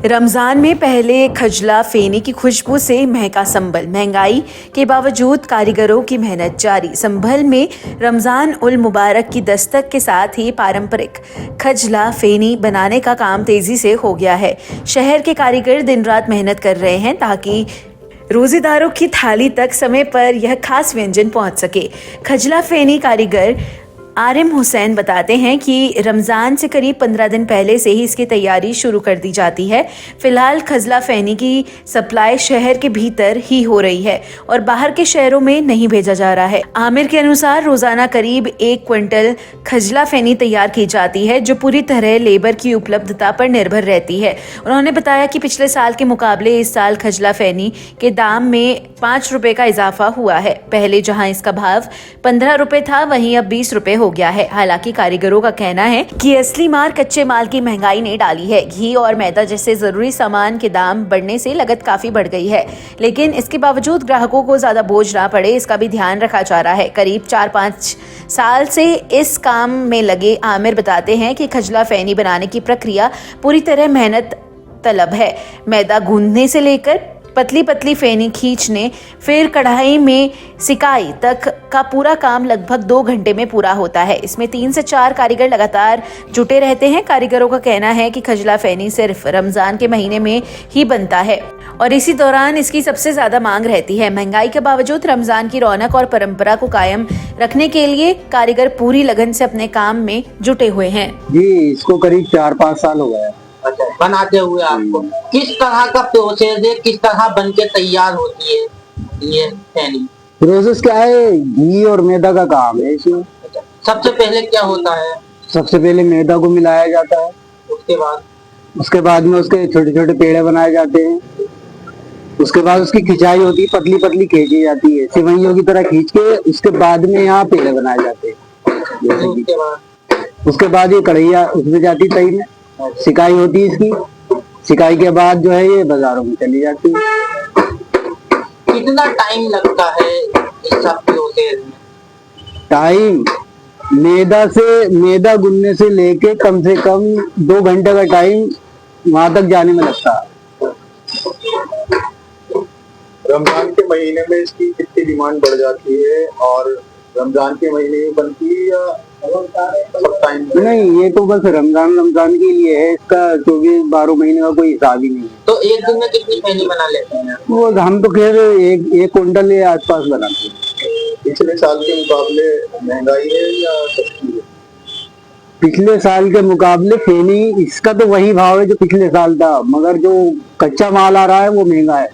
रमज़ान में पहले खजला फेनी की खुशबू से महका संभल। महंगाई के बावजूद कारीगरों की मेहनत जारी। संभल में रमज़ान उल मुबारक की दस्तक के साथ ही पारंपरिक खजला फेनी बनाने का काम तेजी से हो गया है। शहर के कारीगर दिन रात मेहनत कर रहे हैं ताकि रोजेदारों की थाली तक समय पर यह खास व्यंजन पहुंच सके। खजला फेनी कारीगर आरिम हुसैन बताते हैं कि रमज़ान से करीब 15 दिन पहले से ही इसकी तैयारी शुरू कर दी जाती है। फिलहाल खजला फेनी की सप्लाई शहर के भीतर ही हो रही है और बाहर के शहरों में नहीं भेजा जा रहा है। आमिर के अनुसार रोजाना करीब 1 क्विंटल खजला फेनी तैयार की जाती है, जो पूरी तरह लेबर की उपलब्धता पर निर्भर रहती है। उन्होंने बताया कि पिछले साल के मुकाबले इस साल खजला फेनी के दाम में 5 रुपए का इजाफा हुआ है। पहले जहां इसका भाव 15 रुपए था, वहीं अब 20 रुपए हो गया है। हालांकि कारीगरों का कहना है कि असली मार कच्चे माल की महंगाई ने डाली है। घी और मैदा जैसे जरूरी सामान के दाम बढ़ने से लागत काफी बढ़ गई है, लेकिन इसके बावजूद ग्राहकों को ज्यादा बोझ ना पड़े, इसका भी ध्यान रखा जा रहा है। करीब 4-5 साल से इस काम में लगे आमिर बताते हैं कि खजला फेनी बनाने की प्रक्रिया पूरी तरह मेहनत तलब है। मैदा गूंदने से लेकर पतली पतली फेनी खींचने, फिर कढ़ाई में सिकाई तक का पूरा काम लगभग 2 घंटे में पूरा होता है। इसमें 3 से 4 कारीगर लगातार जुटे रहते हैं। कारीगरों का कहना है कि खजला फेनी सिर्फ रमजान के महीने में ही बनता है और इसी दौरान इसकी सबसे ज्यादा मांग रहती है। महंगाई के बावजूद रमजान की रौनक और परंपरा को कायम रखने के लिए कारीगर पूरी लगन से अपने काम में जुटे हुए हैं। जी, इसको करीब 4-5 साल हो गया। अच्छा, बनाते हुए आपको किस तरह का प्रोसेस है, किस तरह बन के तैयार होती है ये फेनी? प्रोसेस क्या है, घी और मैदा का काम है इसमें। अच्छा, सबसे पहले क्या होता है? सबसे पहले मैदा को मिलाया जाता है, उसके बाद में उसके छोटे छोटे पेड़े बनाए जाते हैं। उसके बाद उसकी खिंचाई होती है, पतली पतली खींची जाती है, सिवैयों की तरह खींच के उसके बाद में यहाँ पेड़े बनाए जाते हैं। उसके बाद ये कढ़ैया उसमें जाती तई में, सिकाई होती है इसकी। सिकाई के बाद जो है ये बाजारों में चली जाती है। कितना टाइम लगता है इस सब प्रोसेस में? टाइम मैदा गूंदने से लेके कम से कम 2 घंटे का टाइम वहां तक जाने में लगता है। रमजान के महीने में इसकी कितनी डिमांड बढ़ जाती है और रमजान के महीने में बनती है या सब टाइम? नहीं, ये तो बस रमजान के लिए है। इसका 24-12 महीने का कोई हिसाब ही नहीं है। तो एक दिन में कितनी फेनी बना लेते हैं? वो हम तो खैर एक क्विंटल के आसपास बनाते हैं। पिछले साल के मुकाबले महंगाई है या सस्ती है? पिछले साल के मुकाबले फेनी इसका तो वही भाव है जो पिछले साल था, मगर जो कच्चा माल आ रहा है वो महंगा है।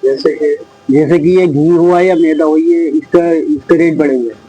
जैसे कि ये घी हुआ या मैदा हुई है, इसका रेट बढ़े हुए हैं।